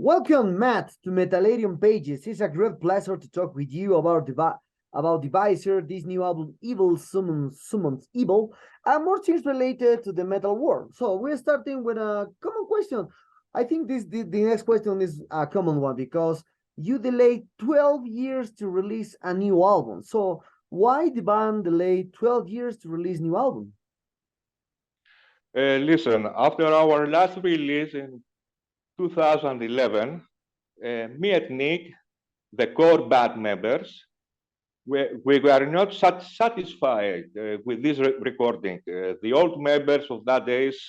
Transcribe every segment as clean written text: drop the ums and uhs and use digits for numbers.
Welcome, Matt, to Metallarium Pages. It's a great pleasure to talk with you about Deviser, this new album, Evil Summons Evil, and more things related to the metal world. So we're starting with a common question. I think the next question is a common one because you delayed 12 years to release a new album. So why the band delayed 12 years to release new album? Listen, after our last release in 2011, me and Nick, the core band members, we were not satisfied with this recording. The old members of that days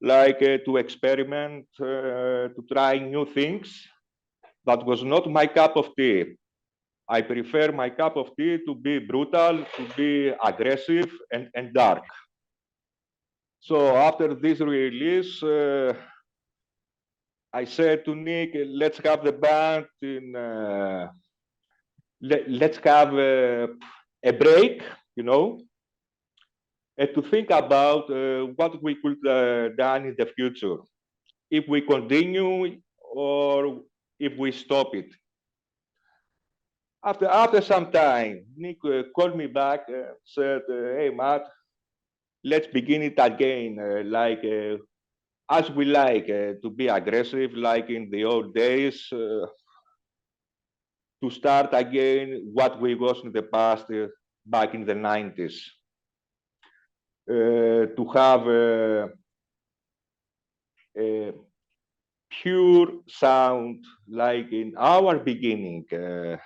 like to experiment, to try new things. That was not my cup of tea. I prefer my cup of tea to be brutal, to be aggressive and dark. So after this release, I said to Nick, let's have the band in, let's have a break, you know, and to think about what we could done in the future, if we continue or if we stop it. After some time, Nick called me back and said, hey, Matt, let's begin it again, as we like, to be aggressive, like in the old days, to start again what we was in the past, back in the 90s. To have a pure sound, like in our beginning, to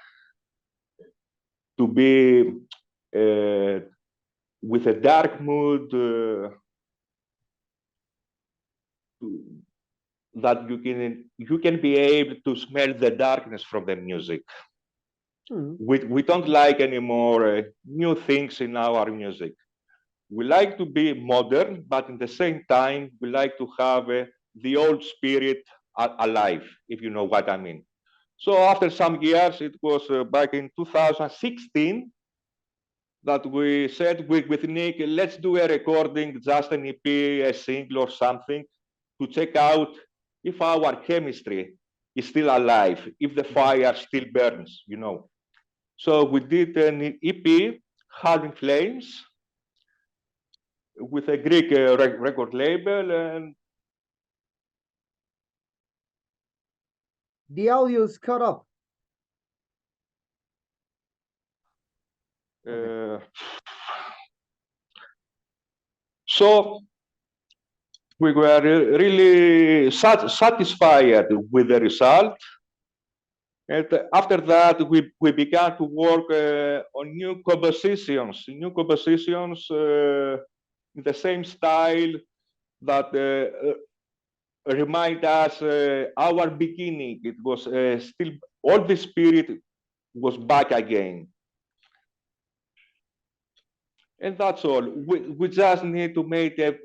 be with a dark mood, that you can be able to smell the darkness from the music. We don't like anymore new things in our music. We like to be modern, but at the same time, we like to have the old spirit alive, if you know what I mean. So after some years, it was back in 2016 that we said with Nick, let's do a recording, just an EP, a single or something, to check out if our chemistry is still alive, if the fire still burns, you know. So we did an EP, Halving Flames, with a Greek record label, and the audio is cut up. So we were really satisfied with the result. And after that, we began to work on new compositions in the same style that remind us our beginning. It was still, all the spirit was back again. And that's all. We just need to make a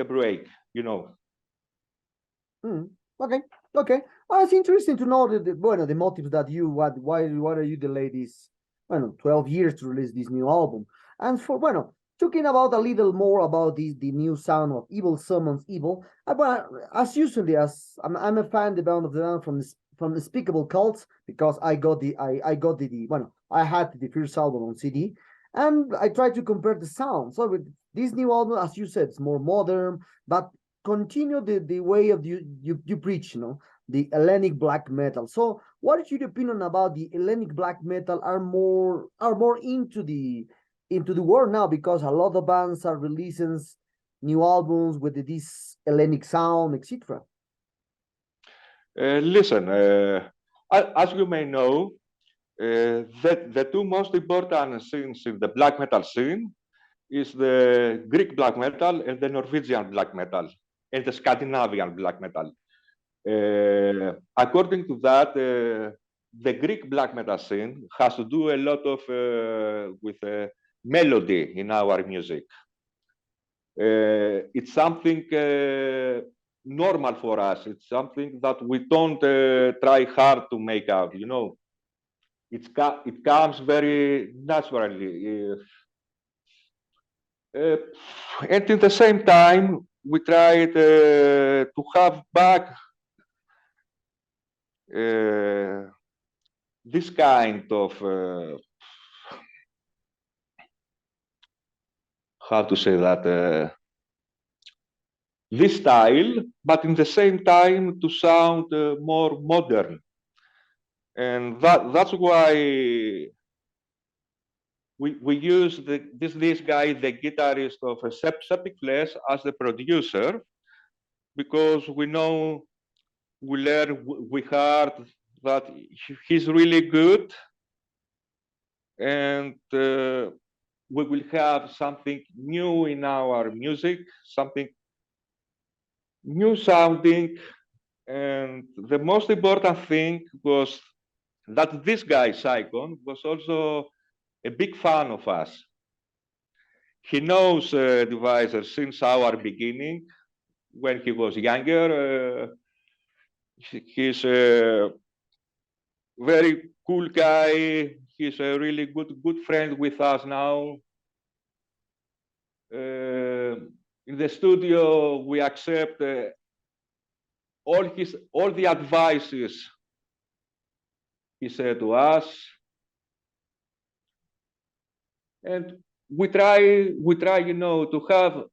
break, you know. Okay. It's interesting to know the motives that why are you delay this 12 years to release this new album. And for talking about a little more about the new sound of Evil Summons Evil, as usually as I'm a fan of the band from Unspeakable Cults, because I had the first album on CD, and I tried to compare the sound. So with this new album, as you said, it's more modern, but continue the way of you preach, you know, the Hellenic black metal. So what is your opinion about the Hellenic black metal are more into the world now, because a lot of bands are releasing new albums with this Hellenic sound, etc. Listen, as you may know, the two most important scenes in the black metal scene is the Greek black metal and the Norwegian black metal and the Scandinavian black metal. According to that, the Greek black metal scene has to do a lot of with melody in our music. It's something normal for us. It's something that we don't try hard to make out, you know. It comes very naturally. And at the same time, we tried to have back this kind of how to say that this style, but in the same time to sound more modern, and that's why we use this guy, the guitarist of Septic Flesh, as the producer, because we know, we learn, we heard that he's really good, and we will have something new in our music, something new sounding. And the most important thing was that this guy, Saikon, was also a big fan of us. He knows Deviser since our beginning. When he was younger, he's a very cool guy. He's a really good friend with us now. In the studio, we accept all the advices he said to us, and we try, to have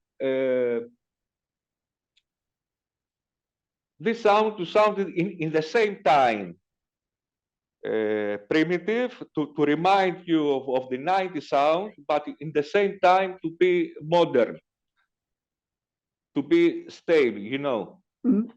this sound to sound in the same time primitive, to remind you of the 90s sound, but in the same time to be modern, to be stable. Mm-hmm.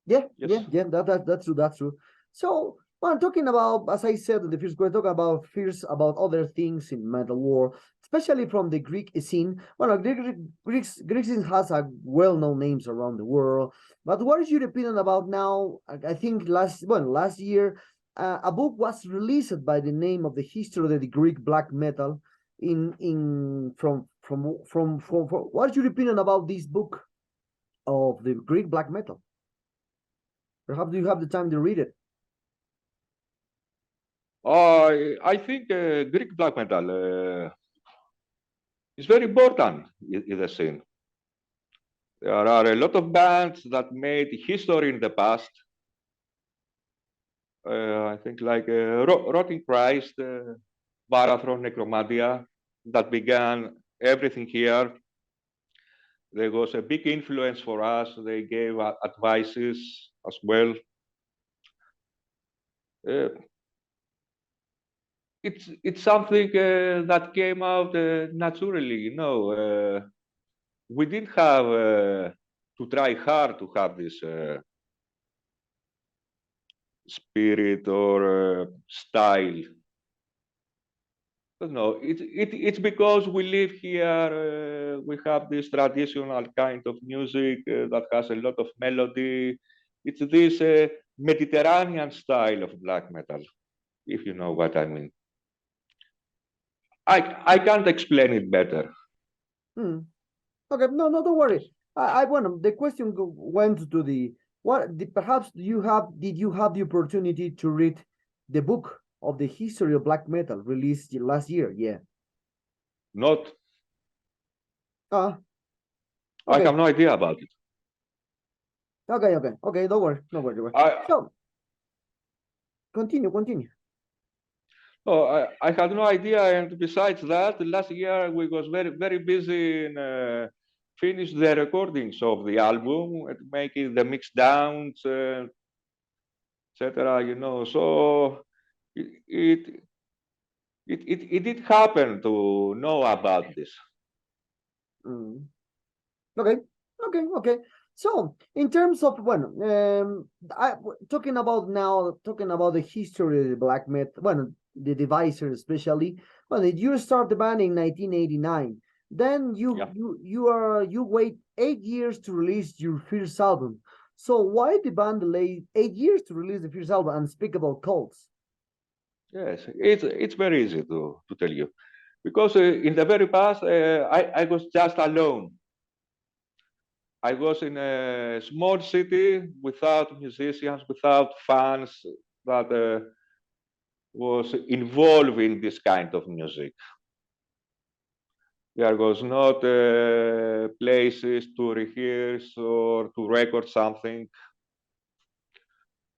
Yeah, Yes. yeah, that's true, that's true. So, well, talking about, as I said in the first, we're talking about fears about other things in metal war, especially from the Greek scene. Well, Greek scene has a well-known names around the world. But what is your opinion about now? I think last year, a book was released by the name of the history of the Greek black metal. What is your opinion about this book of the Greek black metal? Perhaps you have the time to read it. I think Greek black metal is very important in the scene. There are a lot of bands that made history in the past. I think like Rotting Christ, Varathron, Necromantia, that began everything here. There was a big influence for us. They gave advices as well. It's something that came out naturally. We didn't have to try hard to have this spirit or style. But no, it's because we live here. We have this traditional kind of music that has a lot of melody. It's this Mediterranean style of black metal, if you know what I mean. I can't explain it better. Okay, no, don't worry. The question went to perhaps did you have the opportunity to read the book of the history of black metal released last year? Yeah. Not. Okay. I have no idea about it. Okay. Don't worry. So, continue. Oh, I had no idea, and besides that, last year we was very busy in finish the recordings of the album and making the mix downs, etc. So it did happen to know about this. Okay. So, in terms of talking about the history of the black metal, the Deviser especially. Well, you start the band in 1989. Then you wait 8 years to release your first album. So why the band delayed 8 years to release the first album, Unspeakable Cults? Yes, it's very easy to tell you, because in the very past I was just alone. I was in a small city without musicians, without fans that was involved in this kind of music. There was not places to rehearse or to record something.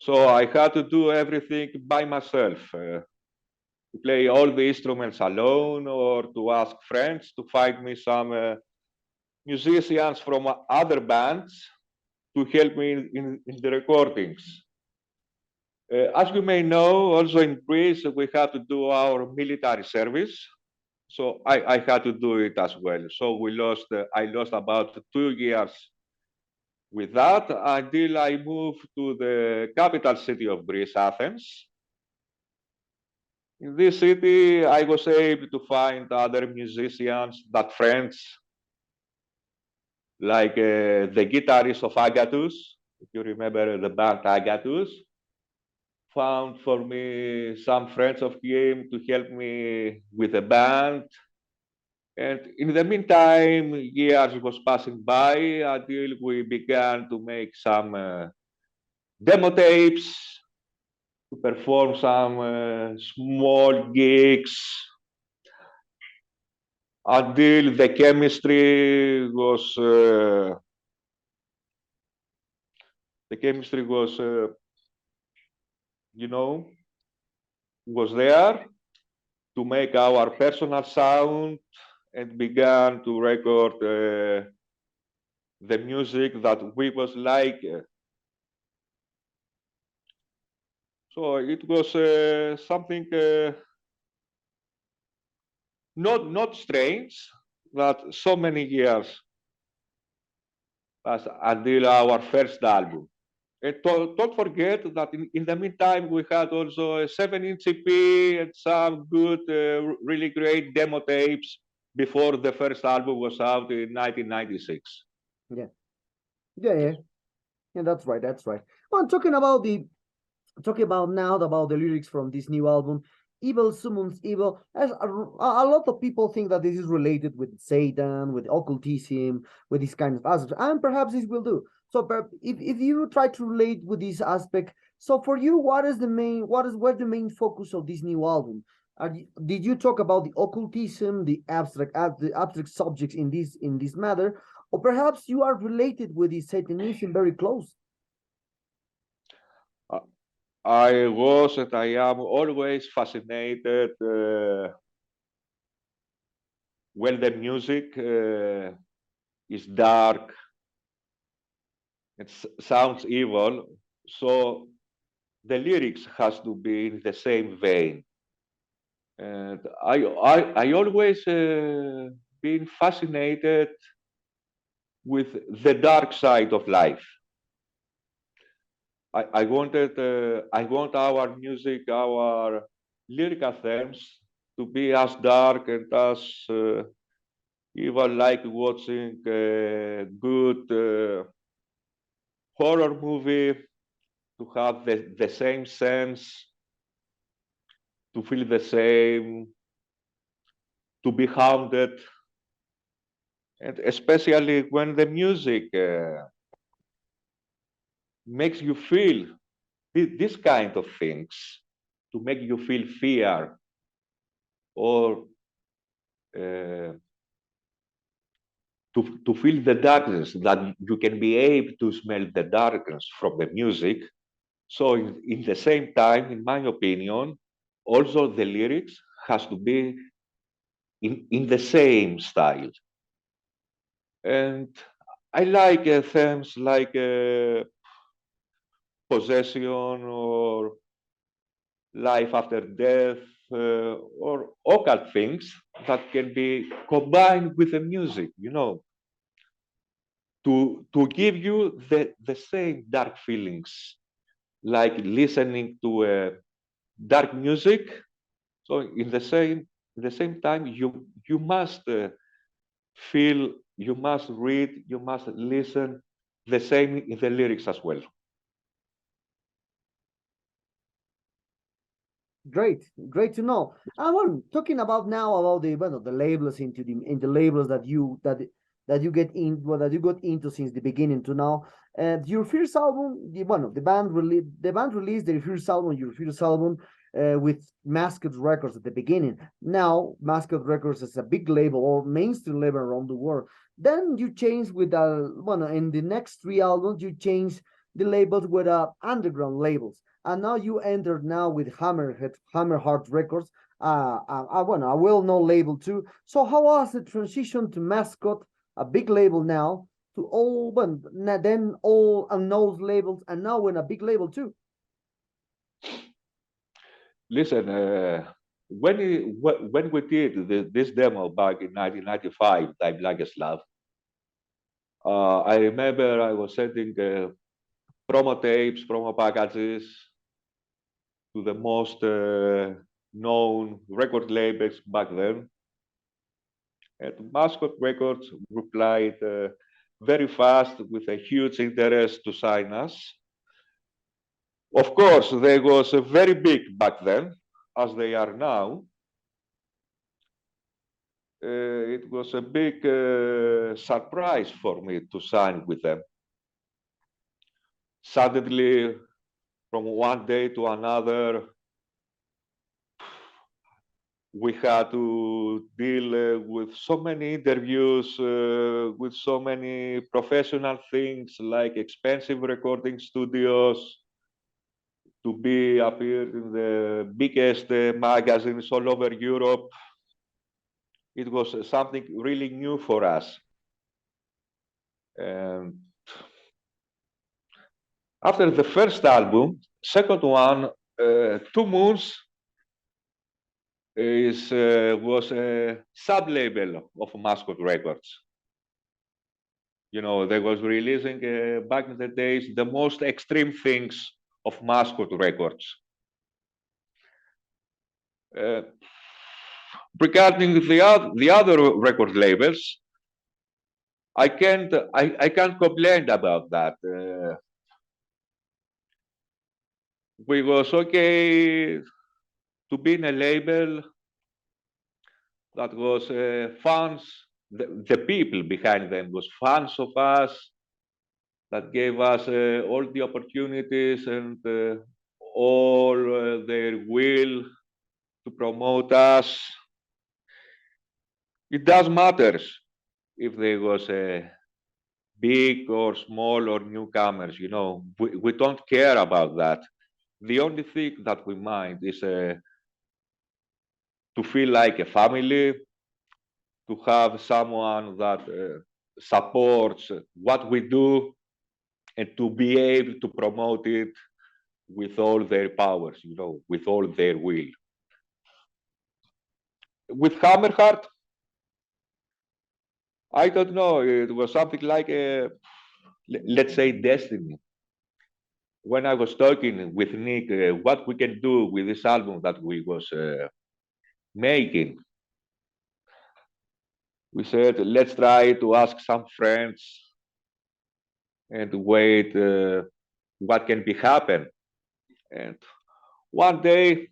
So I had to do everything by myself, to play all the instruments alone, or to ask friends to find me some musicians from other bands to help me in the recordings. As you may know, also in Greece, we had to do our military service. So I had to do it as well. So I lost about 2 years with that until I moved to the capital city of Greece, Athens. In this city, I was able to find other musicians, that friends, like the guitarist of Agatus, if you remember the band Agatus, found for me some friends of him to help me with the band. And in the meantime, years was passing by until we began to make some demo tapes, to perform some small gigs, until the chemistry was you know, was there to make our personal sound and began to record the music that we was like. So it was something not strange that so many years passed until our first album. And don't forget that in the meantime, we had also a 7-inch EP and some good, really great demo tapes before the first album was out in 1996. Yeah, yeah. That's right. That's right. Well, talking about now about the lyrics from this new album, "Evil summons evil." As a lot of people think that this is related with Satan, with occultism, with this kind of aspects, and perhaps this will do. So, if you try to relate with this aspect, so for you, what's the main focus of this new album? Did you talk about the occultism, the abstract subjects in this matter, or perhaps you are related with the Satanism very close? I was and I am always fascinated when the music is dark, it sounds evil, so the lyrics has to be in the same vein. And I always been fascinated with the dark side of life. I want our music, our lyrical themes to be as dark and as evil, like watching a good horror movie, to have the same sense, to feel the same, to be haunted, and especially when the music makes you feel this kind of things, to make you feel fear, or to feel the darkness, that you can be able to smell the darkness from the music. So in the same time, in my opinion, also the lyrics has to be in the same style. And I like themes like possession, or life after death, or occult things that can be combined with the music, to give you the same dark feelings, like listening to dark music. So in the same time, you must feel, you must read, you must listen the same in the lyrics as well. Great to know. Well, talking about now about the labels into labels that you get in, well, that you got into since the beginning to now. Your first album, the band released their first album, with Mascot Records at the beginning. Now Mascot Records is a big label or mainstream label around the world. Then you changed in the next three albums you changed the labels were underground labels, and now you entered now with Hammerheart Records, well, a well-known label too. So how was the transition to Mascot, a big label now, to all, well, then all unknown labels, and now in a big label too? Listen, when we did this demo back in 1995, Time Like Slav, I remember I was sending promo tapes, promo packages to the most known record labels back then. And Mascot Records replied very fast with a huge interest to sign us. Of course, they was very big back then, as they are now. It was a big surprise for me to sign with them. Suddenly, from one day to another, we had to deal with so many interviews, with so many professional things like expensive recording studios, to be appeared in the biggest magazines all over Europe. It was something really new for us. And after the first album, second one, 2 months was a sub-label of Mascot Records. You know, they was releasing back in the days the most extreme things of Mascot Records. Regarding the other record labels, I can't complain about that. We was okay to be in a label that was fans. The people behind them was fans of us, that gave us all the opportunities and all their will to promote us. It does matter if they was big or small or newcomers, you know, we don't care about that. The only thing that we mind is to feel like a family, to have someone that supports what we do, and to be able to promote it with all their powers, you know, with all their will. With Hammerheart, I don't know, it was something like let's say destiny. When I was talking with Nick, what we can do with this album that we was making, we said, let's try to ask some friends and wait what can be happen. And one day,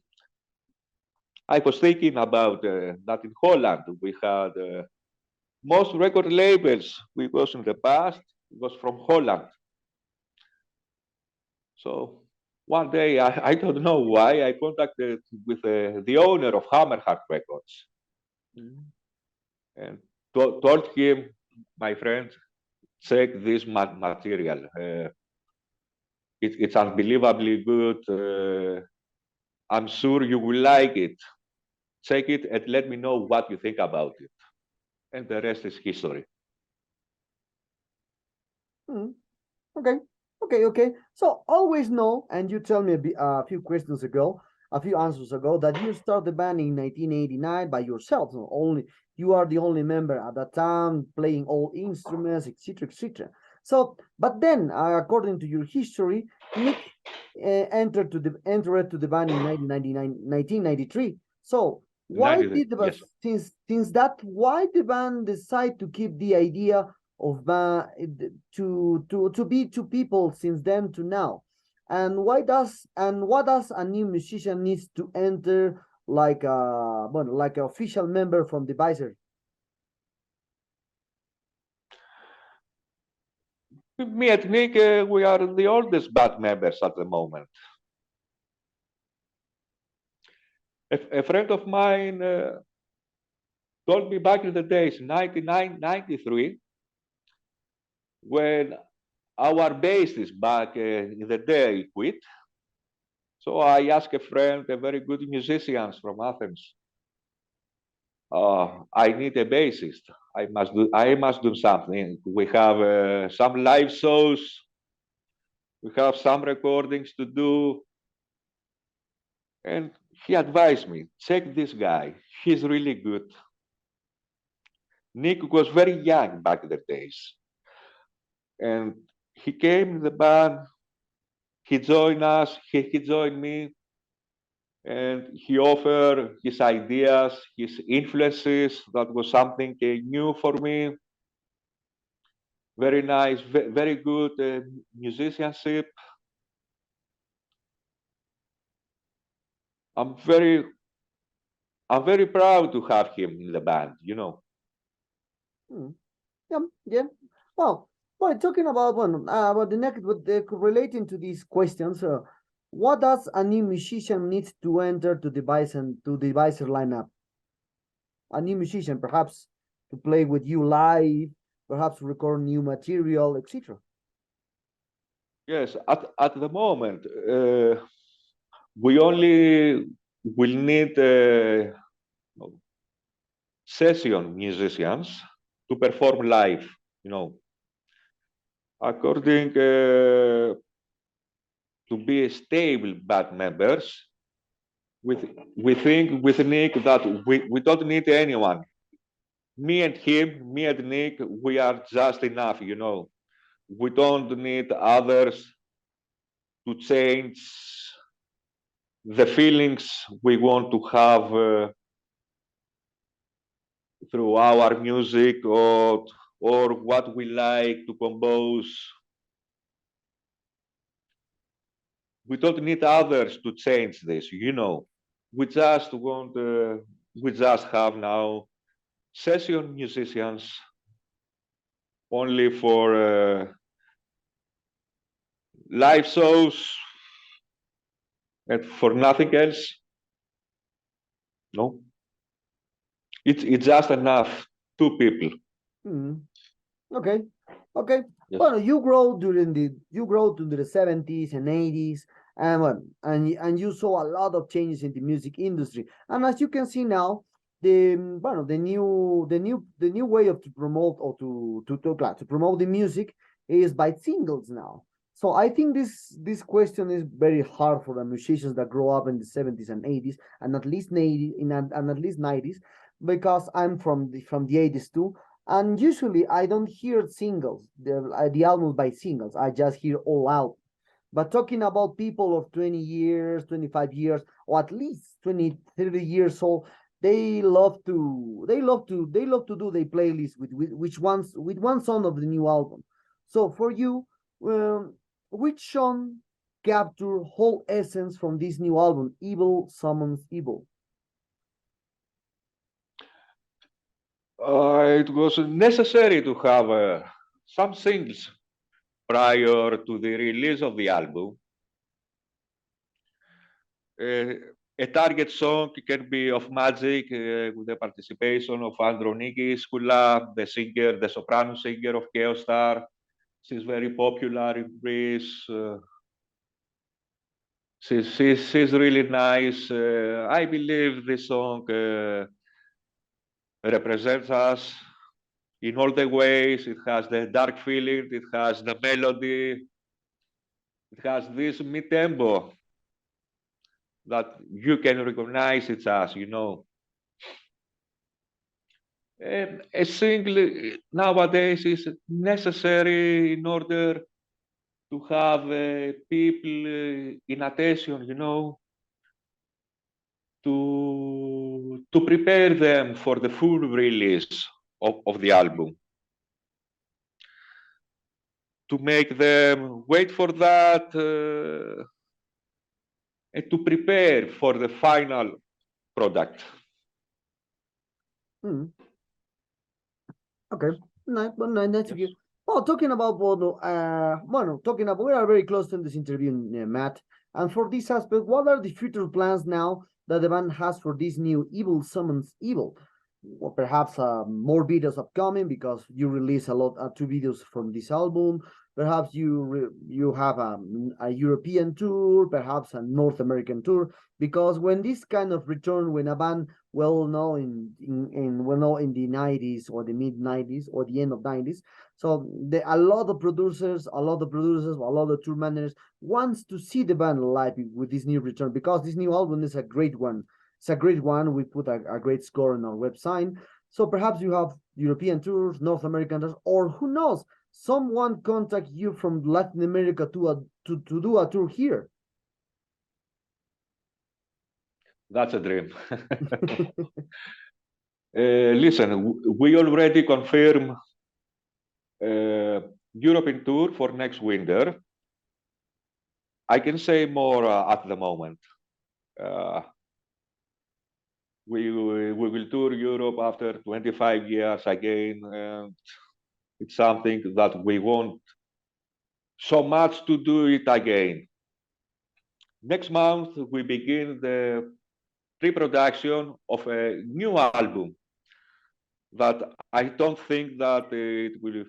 I was thinking about that in Holland we had most record labels we was in the past was from Holland. So one day, I don't know why, I contacted with the owner of Hammerheart Records. And told him, my friend, check this material. It's unbelievably good. I'm sure you will like it. Check it and let me know what you think about it. And the rest is history. Okay. So always know, and you tell me a few questions ago, a few answers ago, that you started the band in 1989 by yourself. So only you are the only member at that time, playing all instruments, etc., etc. So, but then, according to your history, Nick entered to the band in 1993. So, why did the Yes. since that why the band decide to keep the idea of to be two people since then to now, and what does a new musician needs to enter like like an official member from Deviser? Me and Nick, we are the oldest band members at the moment. A friend of mine told me back in the days, 99, 93, when our bassist back in the day quit. So I asked a friend, a very good musician from Athens. I need a bassist. I must do something. We have some live shows. We have some recordings to do. And he advised me, check this guy. He's really good. Nick was very young back in the days. And he came in the band. He joined us. He joined me. And he offered his ideas, his influences. That was something new for me. Very nice, very good musicianship. I'm very, I'm very proud to have him in the band. You know. Yeah, yeah. Well, talking about about the next, but relating to these questions, what does a new musician need to enter to devise and to Deviser lineup? A new musician, perhaps to play with you live, perhaps record new material, etc. Yes, at the moment, we only will need session musicians to perform live. You know, according to be stable band members, we think with Nick that we don't need anyone. Me and him, me and Nick, we are just enough. You know, we don't need others to change the feelings we want to have through our music or what we like to compose. We don't need others to change this, you know. We just want, we just have now session musicians only for live shows and for nothing else. No, it's just enough. Two people. Okay, okay. Yes. Well, you grow during the 70s and 80s, and and you saw a lot of changes in the music industry. And as you can see now, the new way of to promote or to promote the music is by singles now. So I think this question is very hard for the musicians that grow up in the 70s and 80s and at least 80 and at least 90s, because I'm from the 80s too. And usually I don't hear singles, the albums by singles. I just hear all out. But talking about people of 20 years, 25 years, or at least 20, 30 years old, they love to do their playlist with one song of the new album. So for you, which song capture whole essence from this new album, Evil Summons Evil? It was necessary to have some singles prior to the release of the album. A target song can be of Magic with the participation of Androniki Skoula, the singer, the soprano singer of Chaos Star. She's very popular in Greece. She's really nice. I believe this song represents us in all the ways. It has the dark feeling, it has the melody, it has this mid-tempo that you can recognize it's us, you know. A single nowadays is necessary in order to have people in attention, you know, to prepare them for the full release of the album. To make them wait for that and to prepare for the final product. Okay, nice, but nice to hear. Well, talking about Bono, we are very close to this interview, Matt. And for this aspect, what are the future plans now that the band has for this new Evil Summons Evil? Or perhaps more videos upcoming because you release a lot, two videos from this album. Perhaps you have a European tour, perhaps a North American tour, because when this kind of return, when a band well known in the 90s or the mid 90s or the end of 90s, so a lot of producers, a lot of tour managers wants to see the band live with this new return, because this new album is a great one. It's a great one. We put a great score on our website. So perhaps you have European tours, North American tours, or who knows, someone contact you from Latin America to do a tour here. That's a dream. Listen, we already confirmed European tour for next winter. I can say more at the moment. We will tour Europe after 25 years again, and it's something that we want so much to do it again. Next month, we begin the pre-production of a new album that I don't think that it will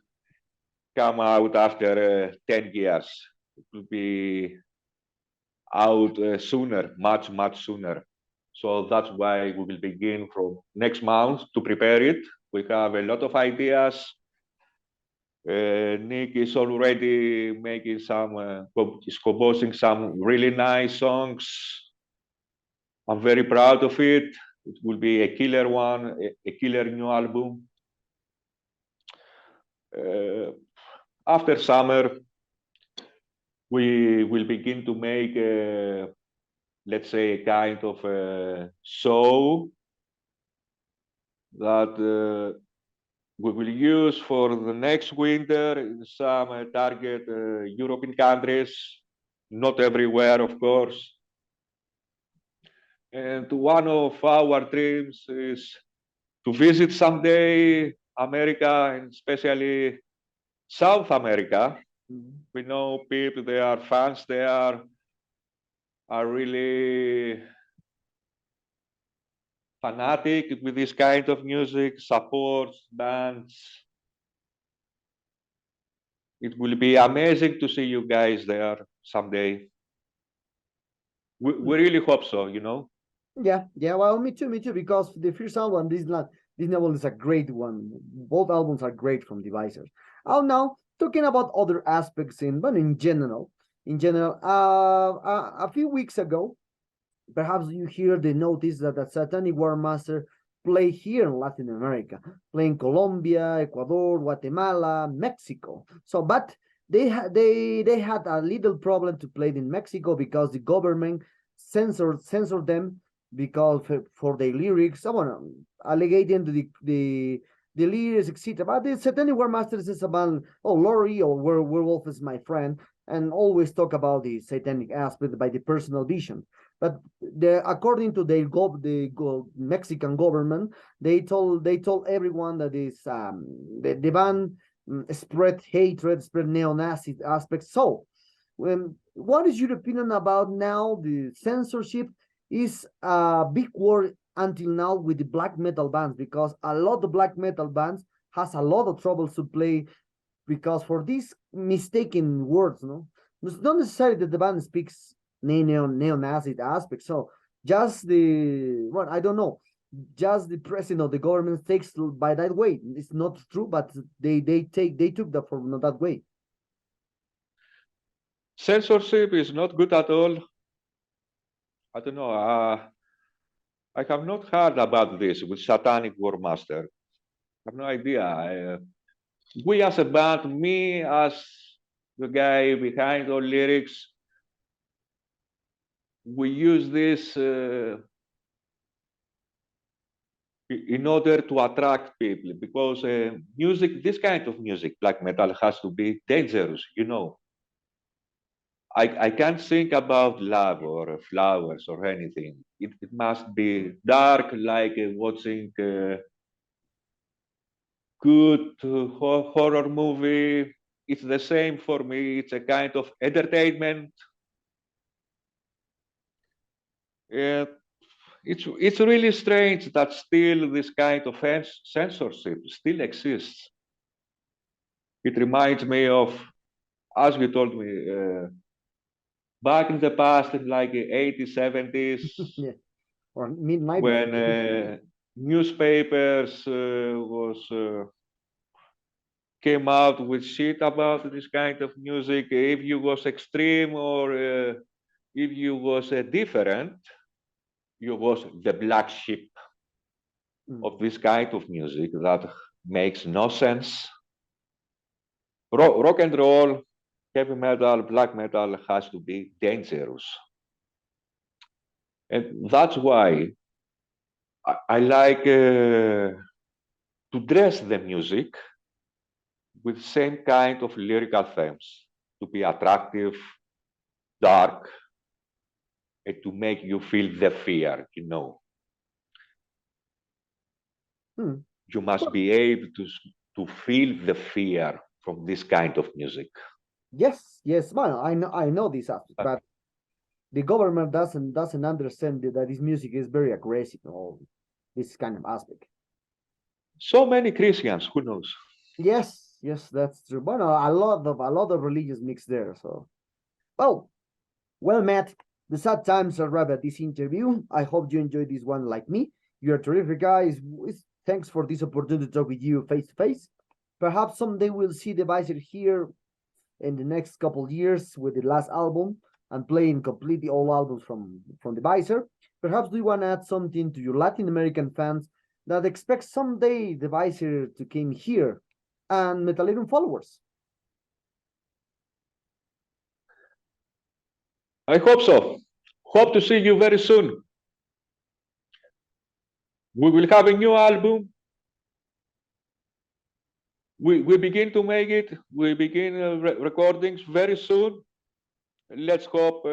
come out after 10 years. It will be out sooner, much sooner. So that's why we will begin from next month to prepare it. We have a lot of ideas. Nick is already making some, is composing some really nice songs. I'm very proud of it. It will be a killer one, a killer new album. After summer, we will begin to make, let's say, a kind of a show that we will use for the next winter in some target European countries, not everywhere, of course. And one of our dreams is to visit someday America, and especially South America. We know people, they are fans there, are really fanatic with this kind of music, supports bands. It will be amazing to see you guys there someday. We really hope so, you know? Yeah, well, me too, because the first album, this album is a great one. Both albums are great from Deviser. Now, talking about other aspects but in general, a few weeks ago, perhaps you hear the notice that the Satanic War Master play here in Latin America, play in Colombia, Ecuador, Guatemala, Mexico. So, but they had a little problem to play in Mexico because the government censored them because for their lyrics, someone allegating the lyrics, etc. But the Satanic War Masters is about, Laurie or Werewolf is my friend, and always talk about the satanic aspect by the personal vision. But according to the Mexican government, they told everyone that is the band spread hatred, spread neo-Nazi aspects. So, what is your opinion about now the censorship? Is a big word until now with the black metal bands, because a lot of black metal bands has a lot of troubles to play because for these mistaken words, it's not necessarily that the band speaks neo-Nazi aspects. So just I don't know, just the president of the government takes by that way. It's not true, but they took that from that way. Censorship is not good at all. I don't know. I have not heard about this with Satanic War Master. I have no idea. We as a band, me as the guy behind all lyrics, we use this in order to attract people, because music, this kind of music, black metal, has to be dangerous, you know. I can't think about love or flowers or anything. It must be dark, like watching a good horror movie. It's the same for me. It's a kind of entertainment. It's really strange that still this kind of censorship still exists. It reminds me of as you told me, back in the past, in like the 80s, 70s, Yeah, or mid-90s. when newspapers came out with shit about this kind of music, if you was extreme or if you was different, you was the black sheep of this kind of music that makes no sense. Rock and roll, heavy metal, black metal has to be dangerous. And that's why I like to dress the music with same kind of lyrical themes, to be attractive, dark, and to make you feel the fear, you know. You must be able to feel the fear from this kind of music. Yes, yes, well, I know this aspect, but the government doesn't understand that this music is very aggressive or this kind of aspect. So many Christians, who knows? Yes, yes, that's true. But a lot of religious mix there. So, well, Matt, the sad times arrive at this interview. I hope you enjoyed this one like me. You're terrific, guys. Thanks for this opportunity to talk with you face to face. Perhaps someday we'll see Deviser here in the next couple years with the last album and playing completely all albums from Deviser. Perhaps we want to add something to your Latin American fans that expect someday Deviser to come here and Metallium followers. I hope so. Hope to see you very soon. We will have a new album. We begin to make it. We begin recordings very soon. Let's hope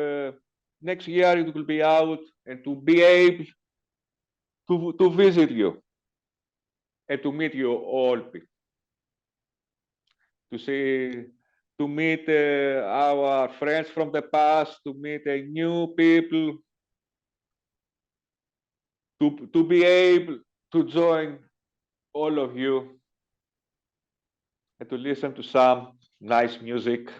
next year it will be out and to be able to visit you and to meet you all, to see, to meet our friends from the past, to meet new people, to be able to join all of you and to listen to some nice music.